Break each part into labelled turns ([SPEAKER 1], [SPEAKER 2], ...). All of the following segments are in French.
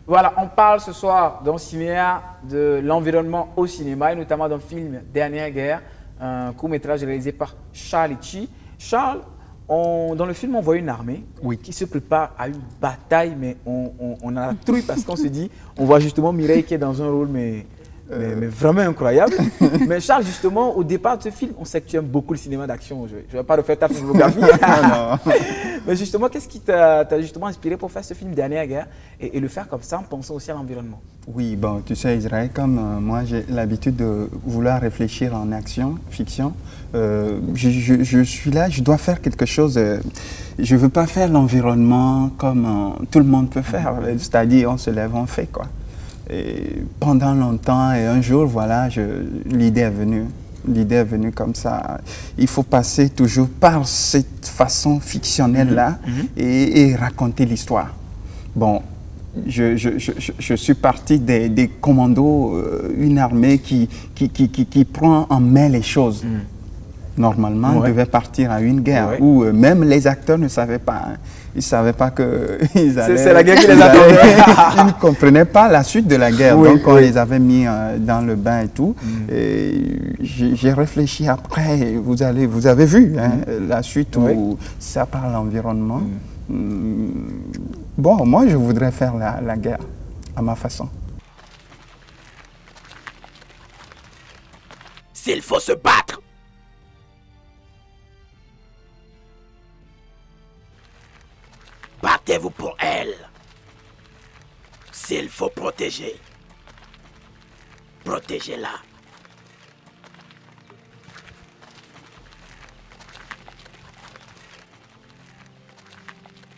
[SPEAKER 1] Voilà, on parle ce soir dans Cinéa de l'environnement au cinéma et notamment d'un film Dernière Guerre, un court-métrage réalisé par Charles Litchi. Charles, dans le film, on voit une armée qui se prépare à une bataille, mais on a la trouille parce qu'on se dit, on voit justement Mireille qui est dans un rôle mais vraiment incroyable. Mais Charles, justement, au départ de ce film, on sait que tu aimes beaucoup le cinéma d'action. Je ne vais pas refaire ta filmographie. Mais justement, qu'est-ce qui t'a justement inspiré pour faire ce film Dernière Guerre et le faire comme ça en pensant aussi à l'environnement?
[SPEAKER 2] Oui, bon, tu sais, Israël, comme moi, j'ai l'habitude de vouloir réfléchir en action, fiction. Je suis là, je dois faire quelque chose. Je ne veux pas faire l'environnement comme tout le monde peut faire. C'est-à-dire, on se lève, on fait, quoi. Et pendant longtemps, et un jour, voilà, l'idée est venue. L'idée est venue comme ça. Il faut passer toujours par cette façon fictionnelle-là et raconter l'histoire. Bon, je suis parti des commandos, une armée qui prend en main les choses. Normalement, on devait partir à une guerre où même les acteurs ne savaient pas. Hein. Ils ne savaient pas qu'ils allaient...
[SPEAKER 1] C'est la guerre qui les attendait.
[SPEAKER 2] Ils ne comprenaient pas la suite de la guerre. Donc, on les avait mis dans le bain et tout. Et j'ai réfléchi après. Vous avez vu hein, la suite où ça parle de l'environnement. Bon, moi, je voudrais faire la guerre à ma façon.
[SPEAKER 3] S'il faut se battre, battez-vous pour elle. S'il faut protéger, protégez-la.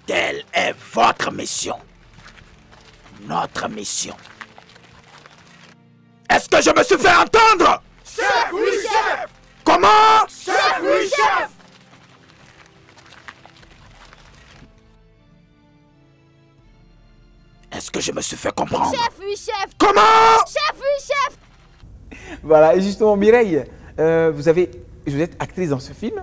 [SPEAKER 3] Telle est votre mission. Notre mission. Est-ce que je me suis fait entendre?
[SPEAKER 4] Chef, oui, chef!
[SPEAKER 3] Comment?
[SPEAKER 4] Chef, oui, chef!
[SPEAKER 3] Est-ce que je me suis fait comprendre?
[SPEAKER 4] Chef, oui, chef!
[SPEAKER 3] Comment?
[SPEAKER 4] Chef, oui, chef!
[SPEAKER 1] Voilà, et justement, Mireille, vous êtes actrice dans ce film.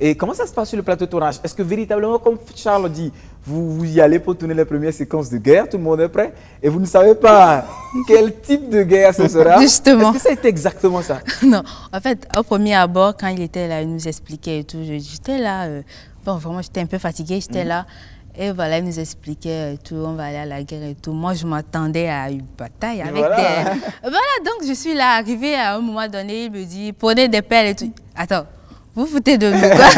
[SPEAKER 1] Et comment ça se passe sur le plateau de tournage? Est-ce que véritablement, comme Charles dit, vous y allez pour tourner les premières séquences de guerre, tout le monde est prêt, et vous ne savez pas quel type de guerre ce sera?
[SPEAKER 5] Justement.
[SPEAKER 1] Est-ce que ça a été exactement ça?
[SPEAKER 5] Non, en fait, au premier abord, quand il était là, il nous expliquait et tout, j'étais là, bon, vraiment, j'étais un peu fatiguée, j'étais là. Et voilà, il nous expliquait et tout, on va aller à la guerre et tout. Moi, je m'attendais à une bataille avec des... Voilà, donc je suis là, arrivée à un moment donné, il me dit, prenez des pelles et tout. Attends, vous foutez de nous, quoi.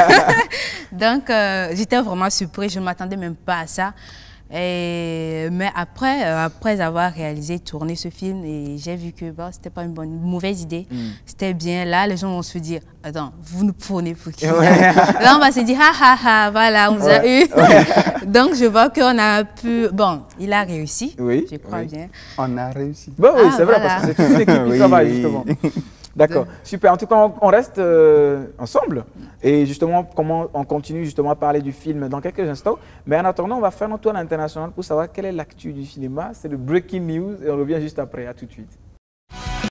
[SPEAKER 5] Donc, j'étais vraiment surprise, je ne m'attendais même pas à ça. Mais après avoir réalisé, tourné ce film, j'ai vu que bon, c'était pas une mauvaise idée. C'était bien. Là, les gens vont se dire, attends, vous nous prenez pour qui? Là, on va se dire, ah ah ah, voilà, on vous a eu. Donc, je vois qu'on a pu... Bon, il a réussi, je crois bien.
[SPEAKER 2] On a réussi.
[SPEAKER 1] Bon, oui, c'est vrai, parce que c'est toute une équipe qui travaille, justement. D'accord, super. En tout cas, on reste ensemble et justement, on continue justement à parler du film dans quelques instants. Mais en attendant, on va faire notre tour international pour savoir quelle est l'actu du cinéma. C'est le Breaking News et on revient juste après. À tout de suite.